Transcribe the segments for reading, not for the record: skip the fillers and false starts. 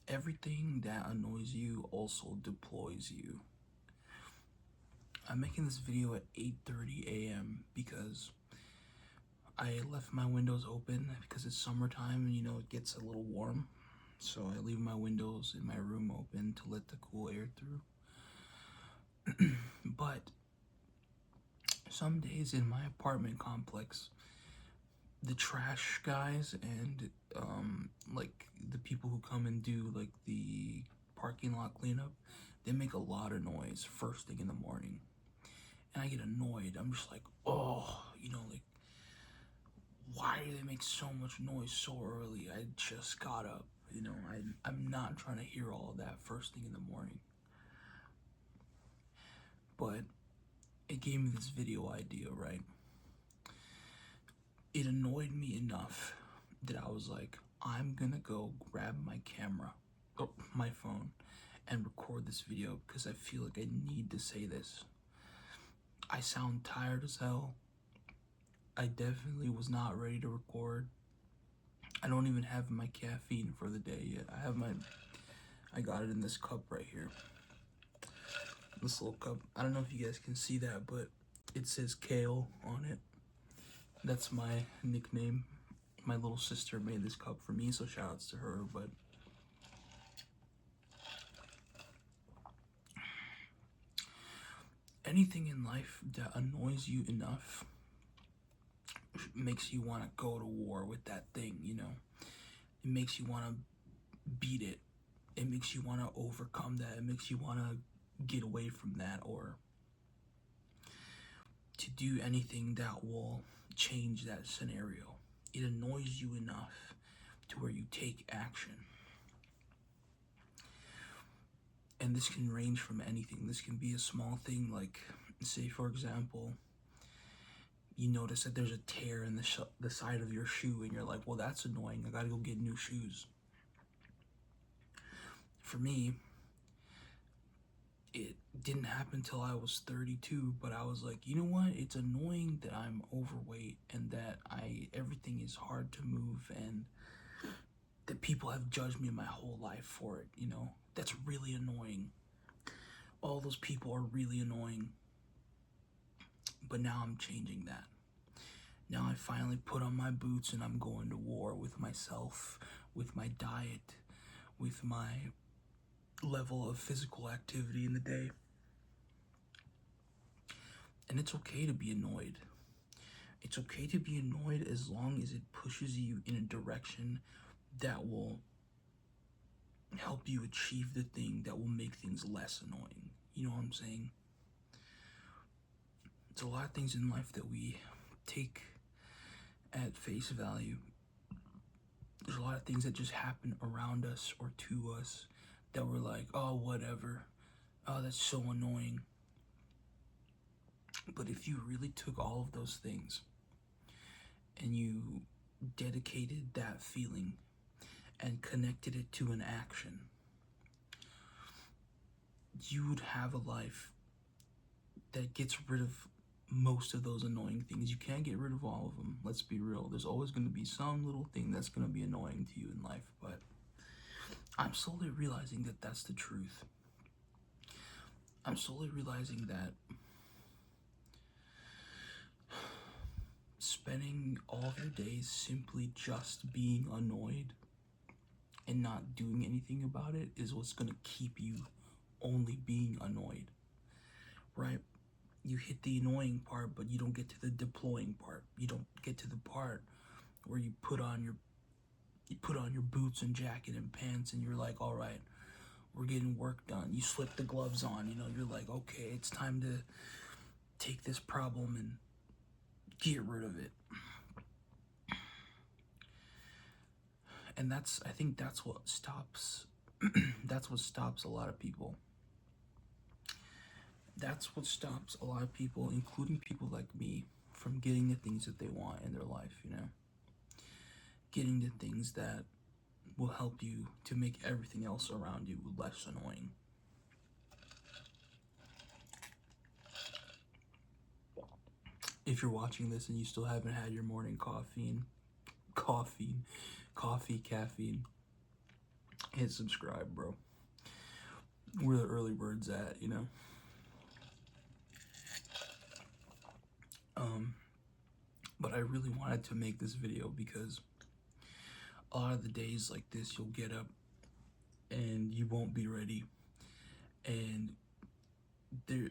Everything that annoys you also deploys you. I'm making this video at 8:30 a.m. because I left my windows open because it's summertime and it gets a little warm. So I leave my windows in my room open to let the cool air through. But some days in my apartment complex, the trash guys and like the people who come and do like the parking lot cleanup, they make a lot of noise first thing in the morning, and I get annoyed. I'm just like, oh, like, why do they make so much noise so early? I just got up. I'm not trying to hear all of that first thing in the morning. But it gave me this video idea, right? It annoyed me enough that I was like, I'm gonna go grab my camera, my phone, and record this video because I feel like I need to say this. I sound tired as hell. I definitely was not ready to record. I don't even have my caffeine for the day yet. I got it in this cup right here. This little cup. I don't know if you guys can see that, but it says Kale on it. That's my nickname. My little sister made this cup for me, so shout outs to her. But anything in life that annoys you enough makes you want to go to war with that thing, It makes you want to beat it. It makes you want to overcome that. It makes you want to get away from that, or to do anything that will change that scenario. It annoys you enough to where you take action. And this can range from anything. This can be a small thing, like, say for example, you notice that there's a tear in the side of your shoe, and you're like, well, that's annoying. I gotta go get new shoes. For me, it didn't happen till I was 32, but I was like, you know what? It's annoying that I'm overweight and that everything is hard to move, and that people have judged me my whole life for it, That's really annoying. All those people are really annoying. But now I'm changing that. Now I finally put on my boots and I'm going to war with myself, with my diet, with my level of physical activity in the day. And it's okay to be annoyed. It's okay to be annoyed as long as it pushes you in a direction that will help you achieve the thing that will make things less annoying. You know what I'm saying? There's a lot of things in life that we take at face value. There's a lot of things that just happen around us or to us that we're like, oh, whatever. Oh, that's so annoying. But if you really took all of those things and you dedicated that feeling and connected it to an action, you would have a life that gets rid of most of those annoying things. You can't get rid of all of them. Let's be real. There's always going to be some little thing that's going to be annoying to you in life, but I'm slowly realizing that that's the truth. I'm slowly realizing that spending all of your days simply just being annoyed and not doing anything about it is what's going to keep you only being annoyed, right? You hit the annoying part, but you don't get to the deploying part. You don't get to the part where you put on your boots and jacket and pants and you're like, all right, we're getting work done. You slip the gloves on, you're like, okay, it's time to take this problem and get rid of it. And I think that's what stops that's what stops a lot of people. That's what stops a lot of people, including people like me, from getting the things that they want in their life, Getting the things that will help you to make everything else around you less annoying. If you're watching this and you still haven't had your morning caffeine, hit subscribe, bro. Where the early birds at, you know? But I really wanted to make this video because a lot of the days like this, you'll get up and you won't be ready, and there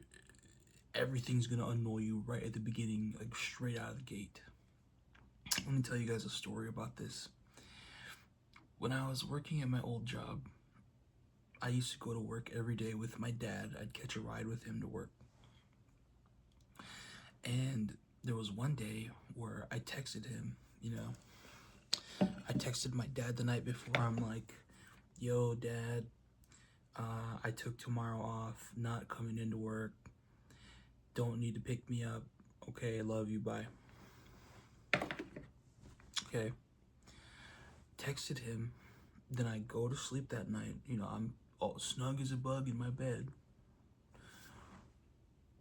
everything's gonna annoy you right at the beginning, like straight out of the gate. Let me tell you guys a story about this. When I was working at my old job, I used to go to work every day with my dad. I'd catch a ride with him to work. And there was one day where I texted him, you know. I texted my dad the night before. I'm like, yo, Dad, I took tomorrow off, not coming into work. Don't need to pick me up. Okay, love you, bye. Okay. Texted him. Then I go to sleep that night. You know, I'm all snug as a bug in my bed.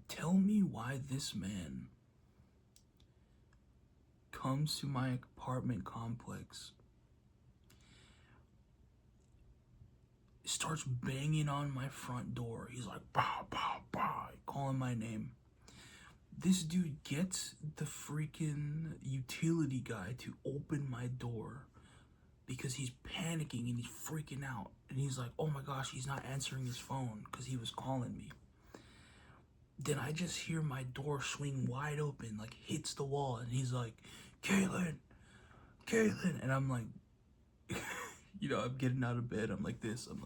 Tell me why this man comes to my apartment complex, starts banging on my front door. He's like, bah, bah, bah, calling my name. This dude gets the freaking utility guy to open my door because he's panicking and he's freaking out. And he's like, oh my gosh, he's not answering his phone because he was calling me. Then I just hear my door swing wide open, like hits the wall, and he's like, Caitlin. And I'm like, you know, I'm getting out of bed. I'm like this. I'm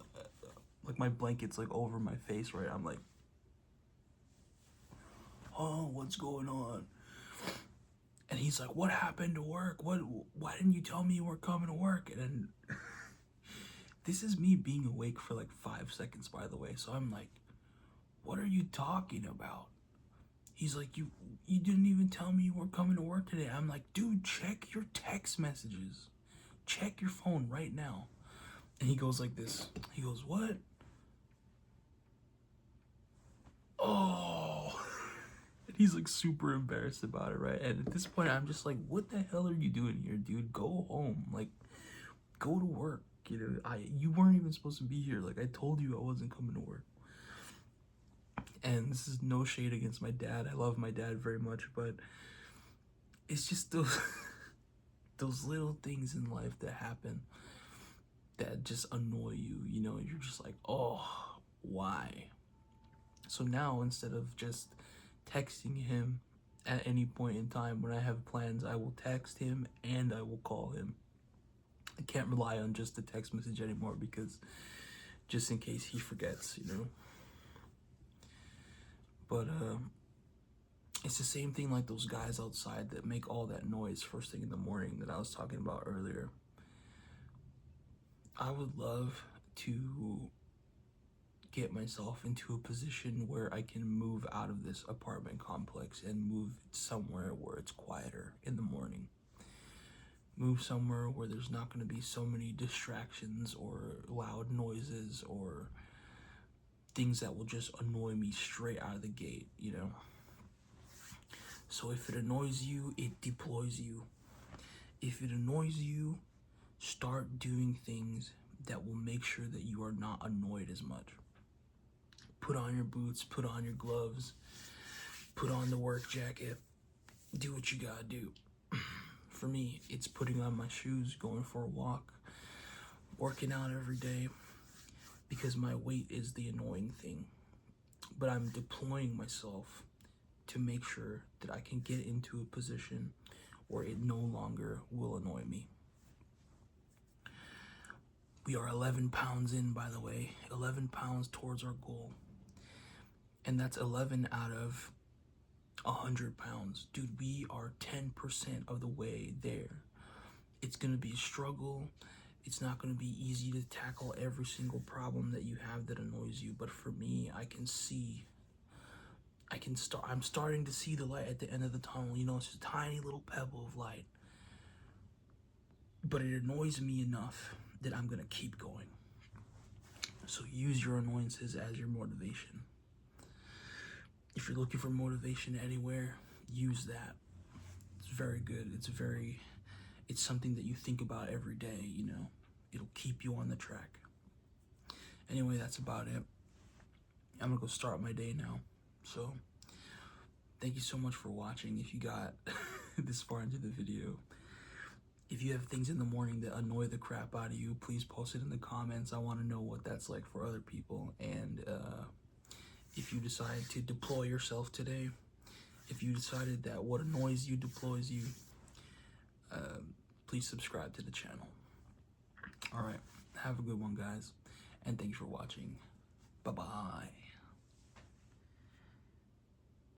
like my blanket's like over my face, right? I'm like, oh, what's going on? And he's like, what happened to work? Why didn't you tell me you weren't coming to work? And then this is me being awake for like 5 seconds, by the way. So I'm like, what are you talking about? He's like, you didn't even tell me you weren't coming to work today. I'm like, dude, check your text messages. Check your phone right now. And he goes like this. He goes, what? Oh. And he's like super embarrassed about it, right? And at this point, I'm just like, what the hell are you doing here, dude? Go home. Like, go to work. You know, you weren't even supposed to be here. Like, I told you I wasn't coming to work. And this is no shade against my dad. I love my dad very much, but it's just those little things in life that happen that just annoy you, you know. You're just like, oh, why? So now, instead of just texting him at any point in time when I have plans, I will text him and I will call him. I can't rely on just a text message anymore because just in case he forgets, you know. But it's the same thing like those guys outside that make all that noise first thing in the morning that I was talking about earlier. I would love to get myself into a position where I can move out of this apartment complex and move somewhere where it's quieter in the morning. Move somewhere where there's not going to be so many distractions or loud noises or things that will just annoy me straight out of the gate, you know. So if it annoys you, it deploys you. If it annoys you, start doing things that will make sure that you are not annoyed as much. Put on your boots, put on your gloves, put on the work jacket, do what you gotta do. For me, it's putting on my shoes, going for a walk, working out every day, because my weight is the annoying thing. But I'm deploying myself to make sure that I can get into a position where it no longer will annoy me. We are 11 pounds in, by the way, 11 pounds towards our goal. And that's 11 out of 100 pounds. Dude, we are 10% of the way there. It's gonna be a struggle. It's not gonna be easy to tackle every single problem that you have that annoys you. But for me, I'm starting to see the light at the end of the tunnel. You know, it's just a tiny little pebble of light. But it annoys me enough that I'm gonna keep going. So use your annoyances as your motivation. If you're looking for motivation anywhere, use that. It's very good. It's something that you think about every day, you know. It'll keep you on the track. Anyway, that's about it. I'm gonna go start my day now. So, thank you so much for watching. If you got this far into the video, if you have things in the morning that annoy the crap out of you, please post it in the comments. I want to know what that's like for other people. And if you decide to deploy yourself today, if you decided that what annoys you deploys you, please subscribe to the channel. All right, have a good one, guys, and thanks for watching. Bye-bye.